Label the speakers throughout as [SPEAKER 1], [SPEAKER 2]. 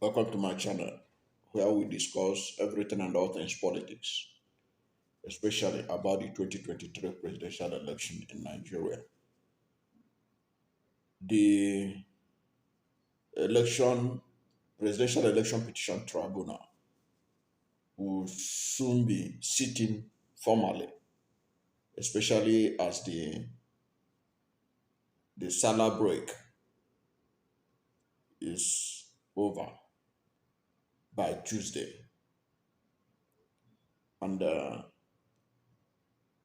[SPEAKER 1] Welcome to my channel where we discuss everything and all things politics, especially about the 2023 presidential election in Nigeria. The election presidential election petition tribunal will soon be sitting formally, especially as the Sallah break is over by Tuesday. And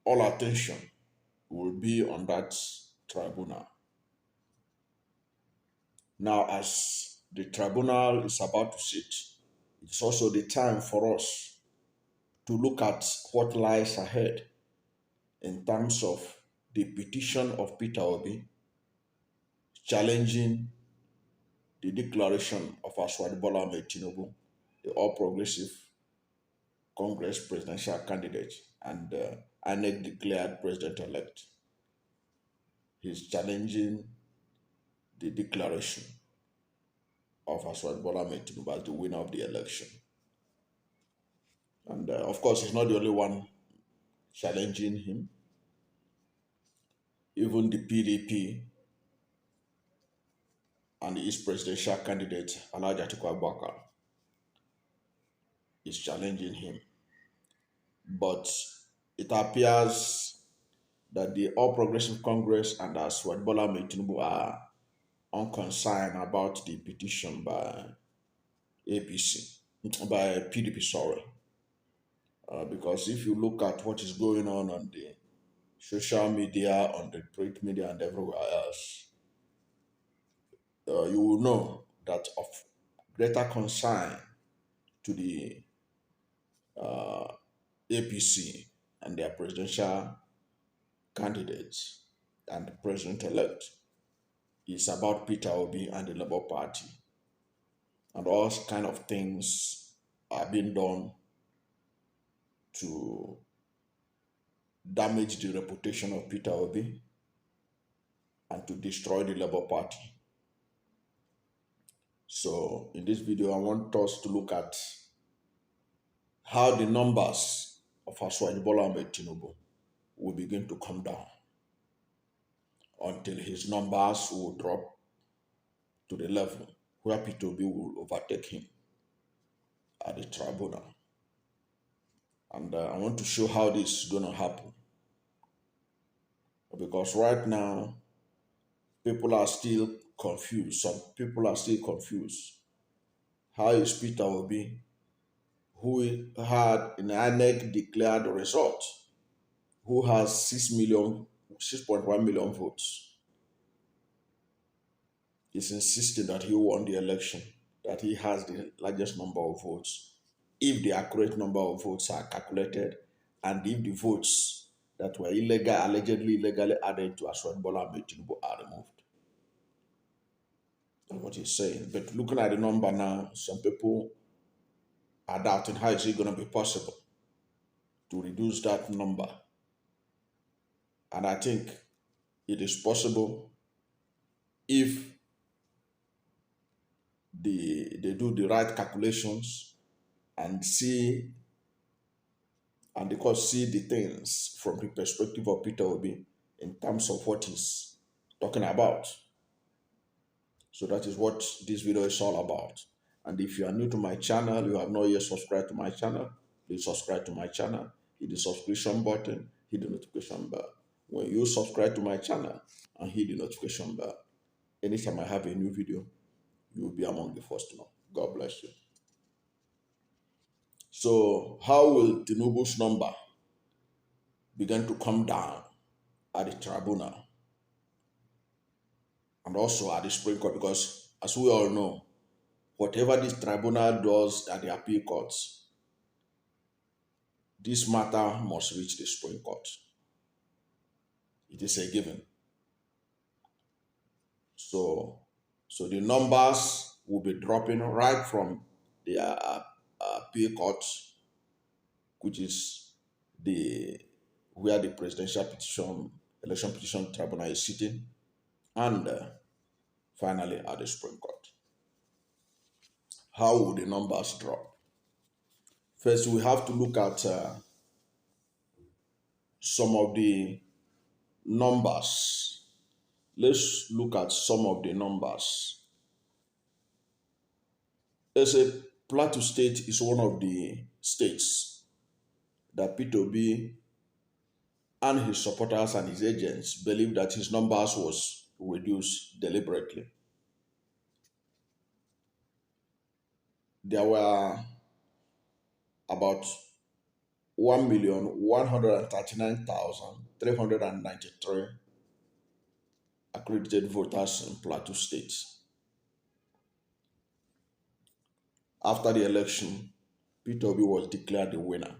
[SPEAKER 1] all attention will be on that tribunal. Now, as the tribunal is about to sit, it's also the time for us to look at what lies ahead in terms of the petition of Peter Obi challenging the declaration of Asiwaju Bola Ahmed Tinubu, the All Progressive Congress presidential candidate and INEC declared president-elect. He's challenging the declaration of Asiwaju Bola Ahmed Tinubu as the winner of the election. And of course, he's not the only one challenging him. Even the PDP and his presidential candidate, Alhaji Atiku Abubakar, is challenging him. But it appears that the All Progressive Congress and Asiwaju Bola Ahmed Tinubu are unconcerned about the petition by PDP, sorry. Because if you look at what is going on the social media, on the print media, and everywhere else, you will know that of greater concern to the APC and their presidential candidates and the president-elect is about Peter Obi and the Labour Party. And all kind of things are being done to damage the reputation of Peter Obi and to destroy the Labour Party. So in this video, I want us to look at how the numbers of Asiwaju Bola Ahmed Tinubu will begin to come down until his numbers will drop to the level where Peter Obi will overtake him at the tribunal. And I want to show how this is going to happen. Because right now, people are still confused. Some people are still confused. How is Peter Obi, who had in INEC declared the result, who has 6.1 million votes, is insisting that he won the election, that he has the largest number of votes, if the accurate number of votes are calculated, and if the votes that were allegedly illegally added to Asiwaju Bola Ahmed Tinubu are removed. That's what he's saying. But looking at the number now, some people are doubting how is it going to be possible to reduce that number. And I think it is possible if they do the right calculations and see the things from the perspective of Peter Obi in terms of what he's talking about. So that is what this video is all about. And if you are new to my channel, you have not yet subscribed to my channel, please subscribe to my channel, hit the subscription button, hit the notification bell. When you subscribe to my channel and hit the notification bell, anytime I have a new video, you will be among the first to know. God bless you. So how will Tinubus number begin to come down at the tribunal and also at the Supreme Court? Because as we all know, whatever this tribunal does at the appeal courts, this matter must reach the Supreme Court. It is a given. So the numbers will be dropping right from the appeal court, which is where the presidential election petition tribunal is sitting, and finally at the Supreme Court. How will the numbers drop? First, we have to look at some of the numbers. Let's look at some of the numbers. Let's say Plateau State is one of the states that Peter Obi and his supporters and his agents believe that his numbers was reduced deliberately. There were about 1,139,393 accredited voters in Plateau State. After the election, Peter Obi was declared the winner.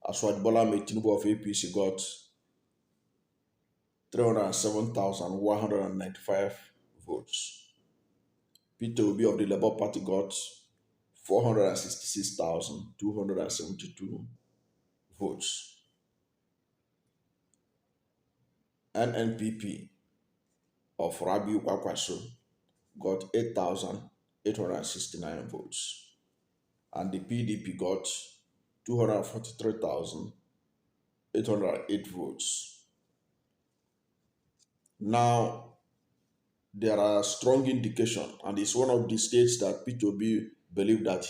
[SPEAKER 1] Asiwaju Bola Tinubu of APC got 307,195 votes. Peter Obi of the Labour Party got 466,272 votes. NNPP of Rabiu Kwakwaso got 8,869 votes. And the PDP got 243,808 votes. Now, there are strong indication, and it's one of the states that Peter Obi believed that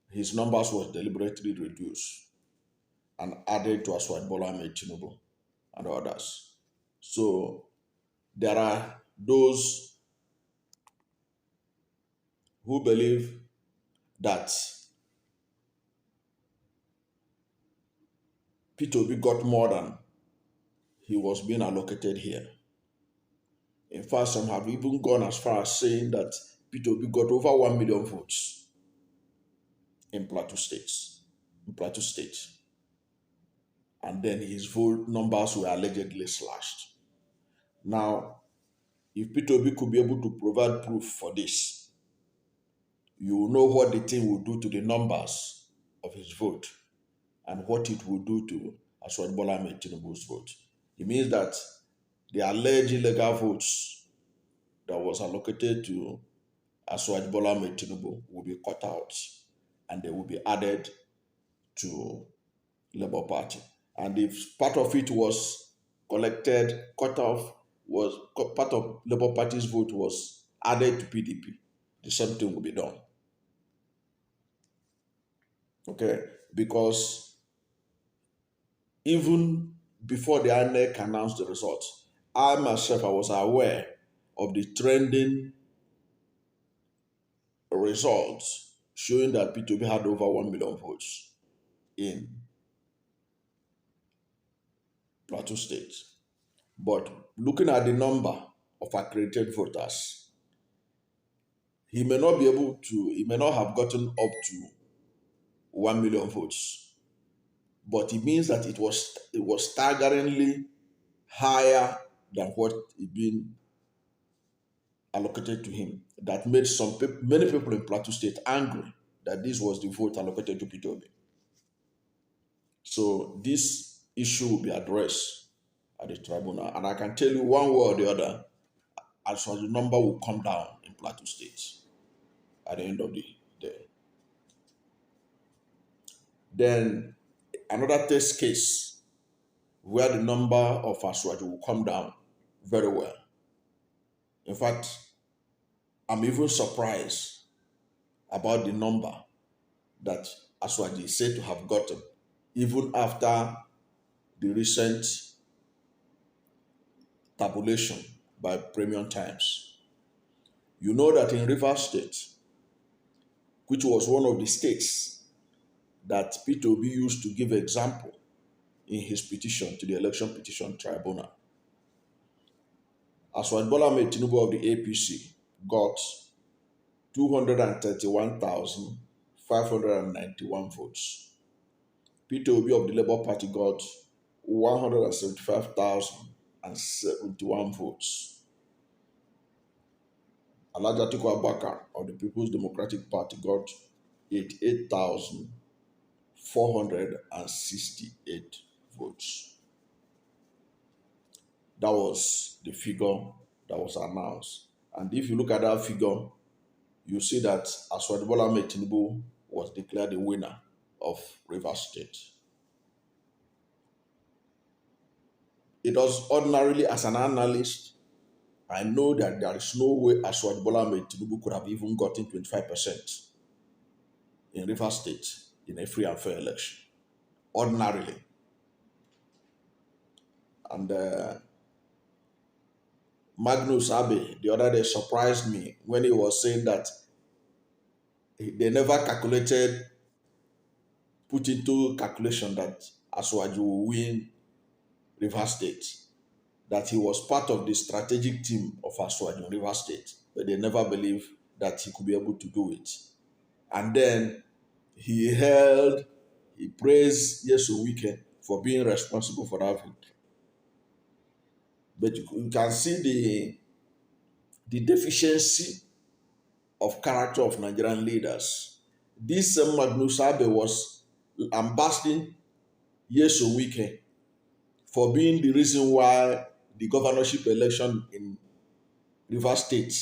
[SPEAKER 1] his numbers was deliberately reduced and added to Asiwaju Bola Tinubu and others. So there are those who believe that Peter Obi got more than he was being allocated here. In fact, some have even gone as far as saying that Peter Obi got over 1 million votes in Plateau State. And then his vote numbers were allegedly slashed. Now, if Peter Obi could be able to provide proof for this, you will know what the thing will do to the numbers of his vote and what it will do to Asiwaju Bola Tinubu's vote. It means that the alleged illegal votes that was allocated to Asiwaju Bola Tinubu will be cut out and they will be added to Labour Party. And if part of it was collected, cut off, was part of Labour Party's vote was added to PDP, the same thing will be done. Okay, because even before the INEC announced the results, I myself was aware of the trending results showing that Peter Obi had over 1 million votes in Plateau State. But looking at the number of accredited voters, he may not have gotten up to 1 million votes. But it means that it was staggeringly higher than what had been allocated to him. That made many people in Plateau State angry that this was the vote allocated to Peter Obi. So this issue will be addressed at the tribunal. And I can tell you one way or the other, as far as the number will come down in Plateau State at the end of the day. Then another test case where the number of Asiwaju will come down very well. In fact, I'm even surprised about the number that Asiwaju is said to have gotten, even after the recent tabulation by Premium Times. You know that in Rivers State, which was one of the states that Peter Obi used to give example in his petition to the Election Petition Tribunal, Asiwaju Bola Tinubu of the APC got 231,591 votes. Peter Obi of the Labour Party got 175,071 votes. Alhaji Atiku Abubakar of the People's Democratic Party got 88,468 votes. That was the figure that was announced. And if you look at that figure, you see that Asiwaju Bola Ahmed Tinubu was declared the winner of Rivers State. It was ordinarily, as an analyst, I know that there is no way Asiwaju Bola Ahmed Tinubu could have even gotten 25% in Rivers State in a free and fair election, ordinarily. And Magnus Abe the other day surprised me when he was saying that they never put into calculation that Asiwaju will win Rivers State, that he was part of the strategic team of Asiwaju in Rivers State, but they never believed that he could be able to do it. And then he praised Yeso Wike for being responsible for that victory. But you can see the deficiency of character of Nigerian leaders. This Magnus Abe was ambassading Yeso Wike for being the reason why the governorship election in Rivers State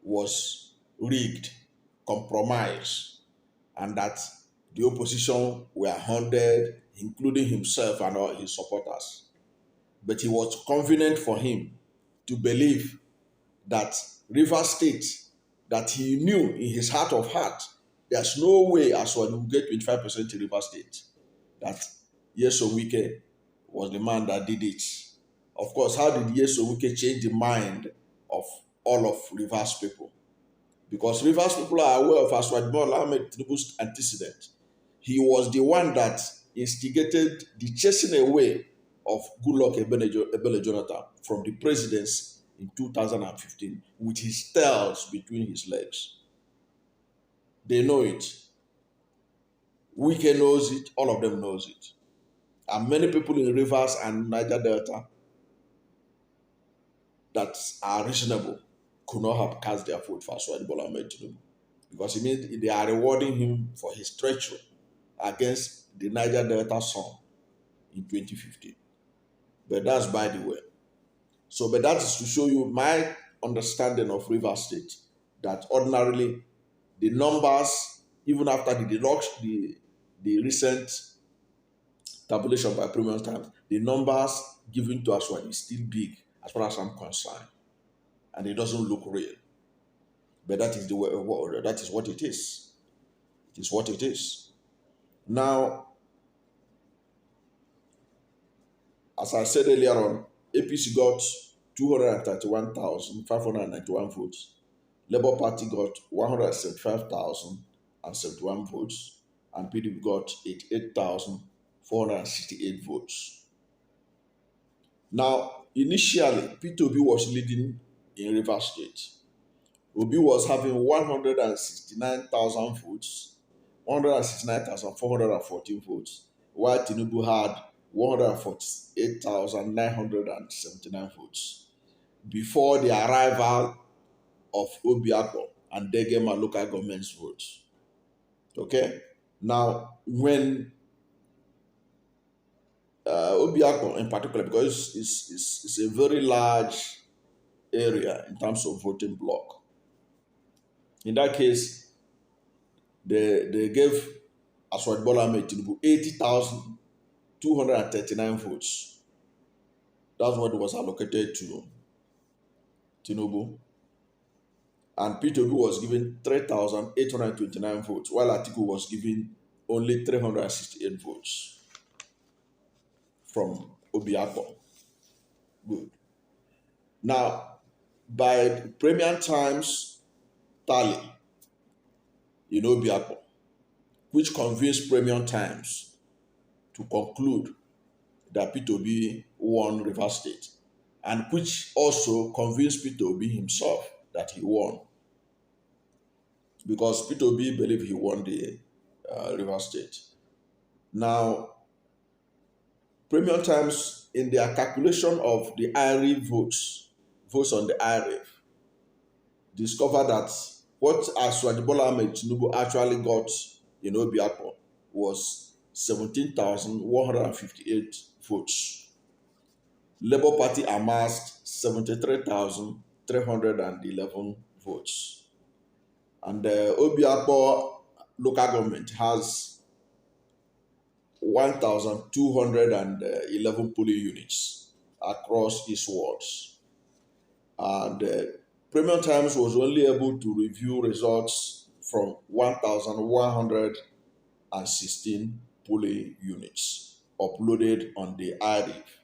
[SPEAKER 1] was rigged, compromised, and that the opposition were hounded, including himself and all his supporters. But it was convenient for him to believe that Rivers State, that he knew in his heart of heart, there's no way Asiwaju will get 25% in Rivers State, that Yeso Wike was the man that did it. Of course, how did Yeso Wike change the mind of all of Rivers people? Because Rivers people are aware of Asiwaju Bola Ahmed Tinubu's antecedent. He was the one that instigated the chasing away of Goodluck Ebele Jonathan from the presidency in 2015 with his tails between his legs. They know it. Wike knows it. All of them knows it. And many people in Rivers and Niger Delta that are reasonable could not have cast their vote for Asiwaju Bola Ahmed Tinubu, because it means they are rewarding him for his treachery against the Niger Delta son in 2015. But that's by the way. So, but that is to show you my understanding of Rivers State, that ordinarily the numbers, even after the deduction, the recent tabulation by Premium Times, the numbers given to Asiwaju is still big as far as I'm concerned, and it doesn't look real. But that is that is what it is. It is what it is. Now, as I said earlier on, APC got 231,591 votes. Labour Party got 175,071 votes, and PDP got 88,468 votes. Now, initially, Peter Obi was leading in Rivers State. Obi was having 169,000 votes, 169,414 votes, while Tinubu had 148,979 votes before the arrival of Obiakpo and Degema local government's votes. Okay? Now, when Obiakpo in particular, because it's a very large area in terms of voting block. In that case, they gave Asiwaju Bola Ahmed Tinubu 80,239 votes. That's what was allocated to Tinubu. And Peter Obi was given 3,829 votes, while Atiku was given only 368 votes from Obiakpo. Good. Now, by Premium Times tally in Obiakpo, which convinced Premium Times to conclude that Peter Obi won Rivers State, and which also convinced Peter Obi himself that he won, because Peter Obi believed he won the Rivers State. Now, Premium Times, in their calculation of the IRE votes on the IRE, discovered that what Asiwaju Bola Ahmed Tinubu actually got in Obiakpo was 17,158 votes. Labour Party amassed 73,311 votes. And the Obiakpo local government has 1,211 polling units across its wards. And Premium Times was only able to review results from 1,116 polling units uploaded on the IRIF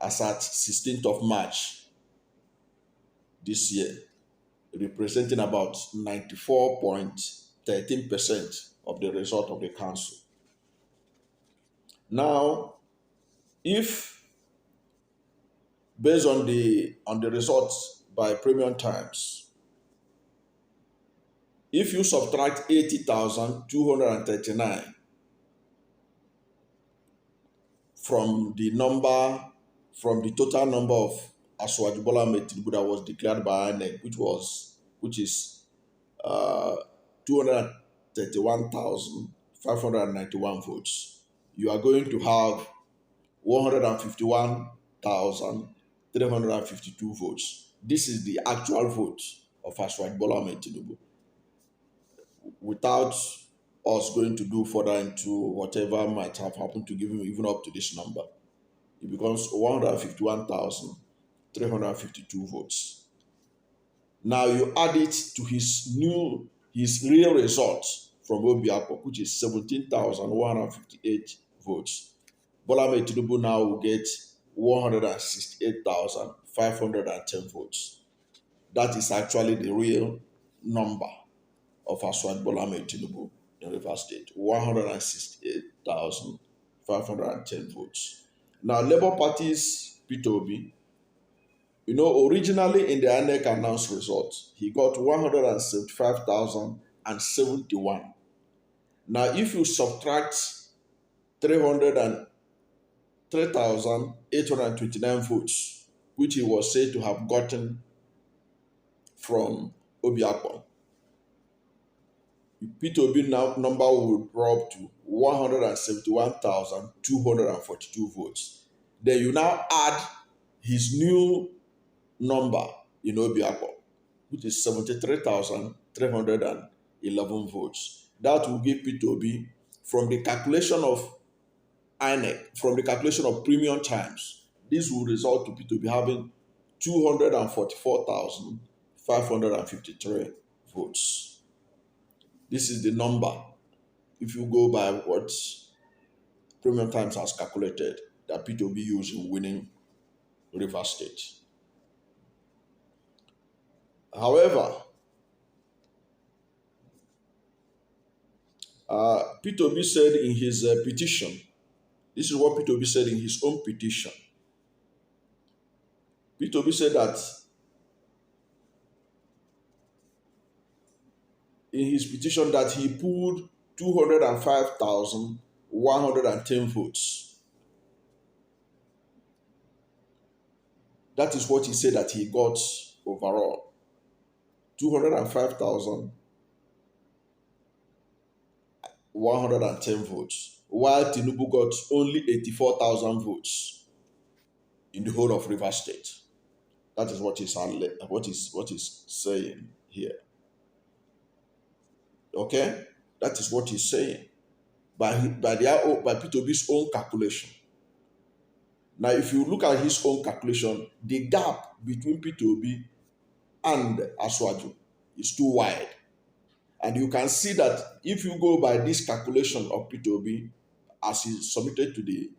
[SPEAKER 1] as at 16th of March this year, representing about 94.13% of the result of the council. Now, if based on the results by Premium Times, if you subtract 80,239 from the total number of Asiwaju Bola Tinubu that was declared by Ahmed, which is 231,591 votes, you are going to have 151,352 votes. This is the actual vote of Asiwaju Bola Tinubu, without us going to do further into whatever might have happened to give him even up to this number. It becomes 151,352 votes. Now you add it to his real result from Obiakpo, which is 17,158 votes. Bola Tinubu now will get 168,510 votes. That is actually the real number of Asiwaju Bola Tinubu in Rivers State, 168,510 votes. Now, Labour Party's Peter Obi, originally in the INEC announced results, he got 175,071. Now, if you subtract 3,829 votes, which he was said to have gotten from Obiakpo, Peter Obi number would drop to 171,242 votes. Then you now add his new number in Obiakpo, which is 73,311 votes. That will give Peter Obi, from the calculation of INEC, from the calculation of Premium Times, this will result to Peter Obi having 244,553 votes. This is the number, if you go by what Premium Times has calculated, that Peter Obi used in winning Rivers State. However, Peter Obi said in his petition, this is what Peter Obi said in his own petition. Peter Obi said that in his petition that he pulled 205,110 votes. That is what he said that he got overall. 205,110 votes, while Tinubu got only 84,000 votes in the whole of Rivers State. That is what he's saying here. Okay, that is what he's saying by Peter Obi's own calculation. Now, if you look at his own calculation, the gap between Peter Obi and Asiwaju is too wide, and you can see that if you go by this calculation of Peter Obi as he submitted to the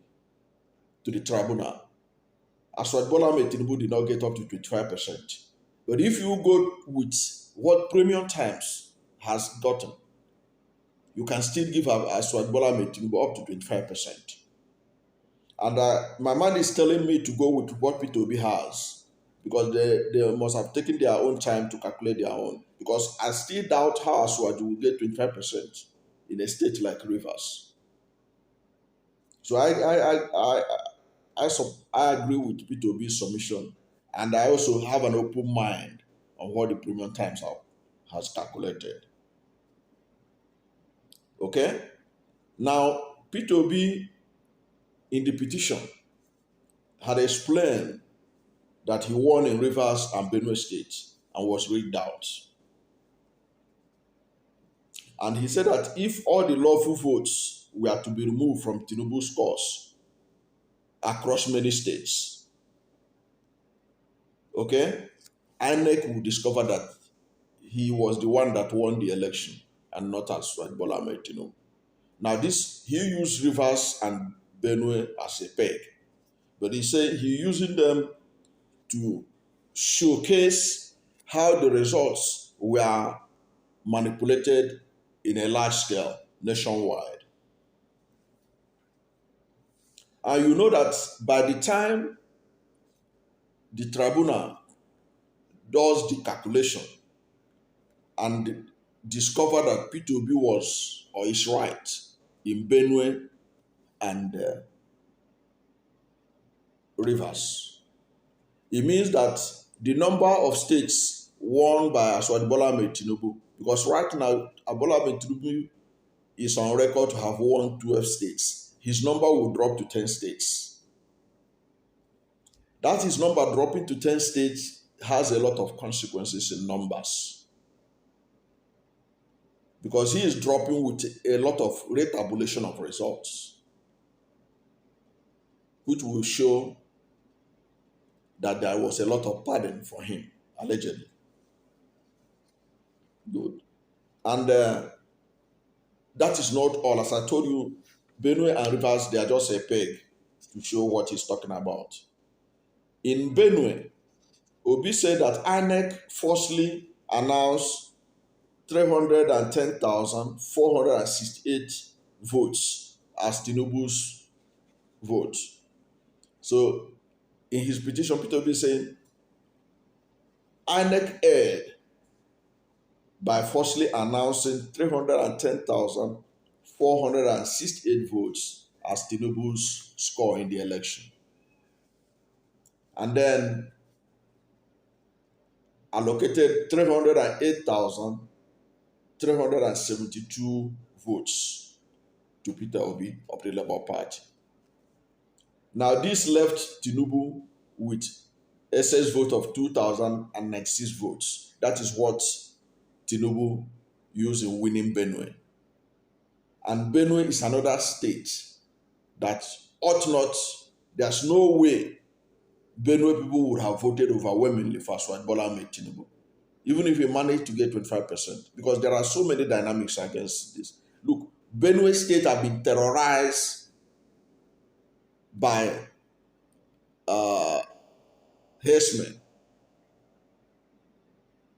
[SPEAKER 1] tribunal, Asiwaju Bola Tinubu did not get up to 25%. But if you go with what Premium Times has gotten, you can still give Asiwaju Bola Tinubu up to 25%. And my mind is telling me to go with what Peter Obi has, because they must have taken their own time to calculate their own. Because I still doubt how Asiwaju will get 25% in a state like Rivers. So I agree with Peter Obi's submission, and I also have an open mind on what the Premium Times has calculated. Okay? Now, Peter Obi in the petition had explained that he won in Rivers and Benue State and was rigged out. And he said that if all the lawful votes were to be removed from Tinubu's cause across many states, okay, INEC will discover that he was the one that won the election and not Asiwaju Bola Ahmed Tinubu. Now this, he used Rivers and Benue as a peg, but he said he using them to showcase how the results were manipulated in a large scale nationwide. And you know that by the time the tribunal does the calculation and discover that Peter Obi was or is right in Benue and Rivers, it means that the number of states won by Asiwaju Bola Ahmed Tinubu, because right now Bola Ahmed Tinubu is on record to have won 12 states, his number will drop to 10 states. That his number dropping to 10 states has a lot of consequences in numbers, because he is dropping with a lot of retabulation of results, which will show that there was a lot of pardon for him, allegedly. Good. And that is not all. As I told you, Benue and Rivers, they are just a peg to show what he's talking about. In Benue, Obi said that INEC falsely announced 310,468 votes as Tinubu's votes. So, in his petition, Peter Obi saying, INEC erred by falsely announcing 310,468 votes as Tinubu's score in the election. And then allocated 308,372 votes to Peter Obi of the Labour Party. Now this left Tinubu with excess vote of 2,096 votes. That is what Tinubu used in winning Benue. And Benue is another state that ought not, there's no way Benue people would have voted overwhelmingly for Asiwaju Bola Ahmed Tinubu, even if he managed to get 25%, because there are so many dynamics against this. Look, Benue state have been terrorized by herdsmen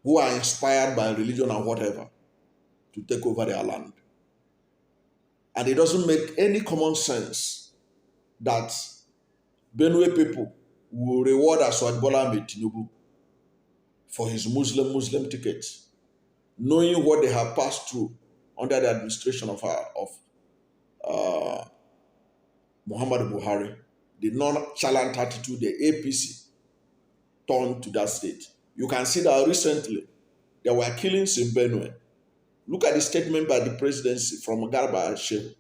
[SPEAKER 1] who are inspired by religion and whatever to take over their land. And it doesn't make any common sense that Benue people will reward Asiwaju Bola Ahmed Tinubu for his Muslim tickets, knowing what they have passed through under the administration of Muhammad Buhari, the nonchalant attitude the APC turned to that state. You can see that recently there were killings in Benue. Look at the statement by the presidency from Garba Shehu.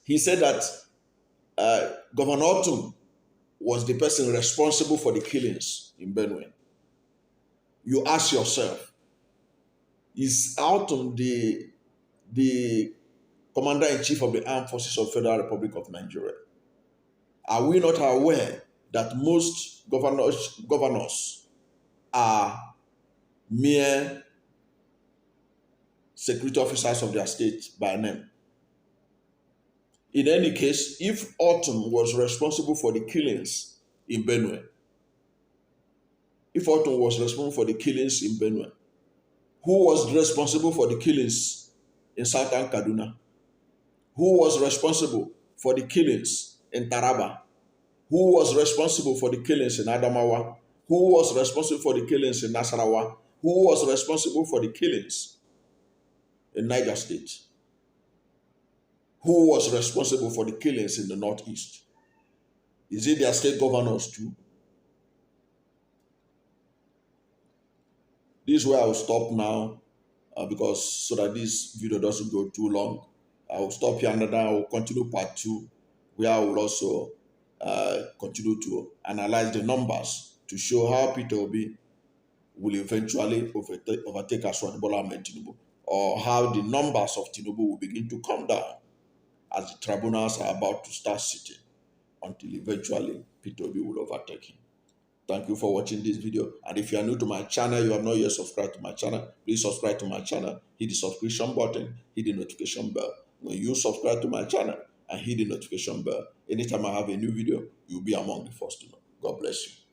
[SPEAKER 1] He said that Governor Otum was the person responsible for the killings in Benue. You ask yourself, is Otum the Commander-in-Chief of the Armed Forces of the Federal Republic of Nigeria? Are we not aware that most governors are mere security officers of their state by name? In any case, if Otum was responsible for the killings in Benue, who was responsible for the killings in southern Kaduna? Who was responsible for the killings in Taraba? Who was responsible for the killings in Adamawa? Who was responsible for the killings in Nasarawa? Who was responsible for the killings in Niger State? Who was responsible for the killings in the Northeast? Is it their state governors too? This is where I will stop now, because so that this video doesn't go too long. I will stop here and then I will continue part 2, where I will also continue to analyze the numbers to show how Peter Obi will eventually overtake Asiwaju Bola Ahmed Tinubu. or how the numbers of Tinubu will begin to come down as the tribunals are about to start sitting until eventually Peter Obi will overtake him. Thank you for watching this video. And if you are new to my channel, you have not yet subscribed to my channel, please subscribe to my channel, hit the subscription button, hit the notification bell. When you subscribe to my channel and hit the notification bell, anytime I have a new video, you'll be among the first to know. God bless you.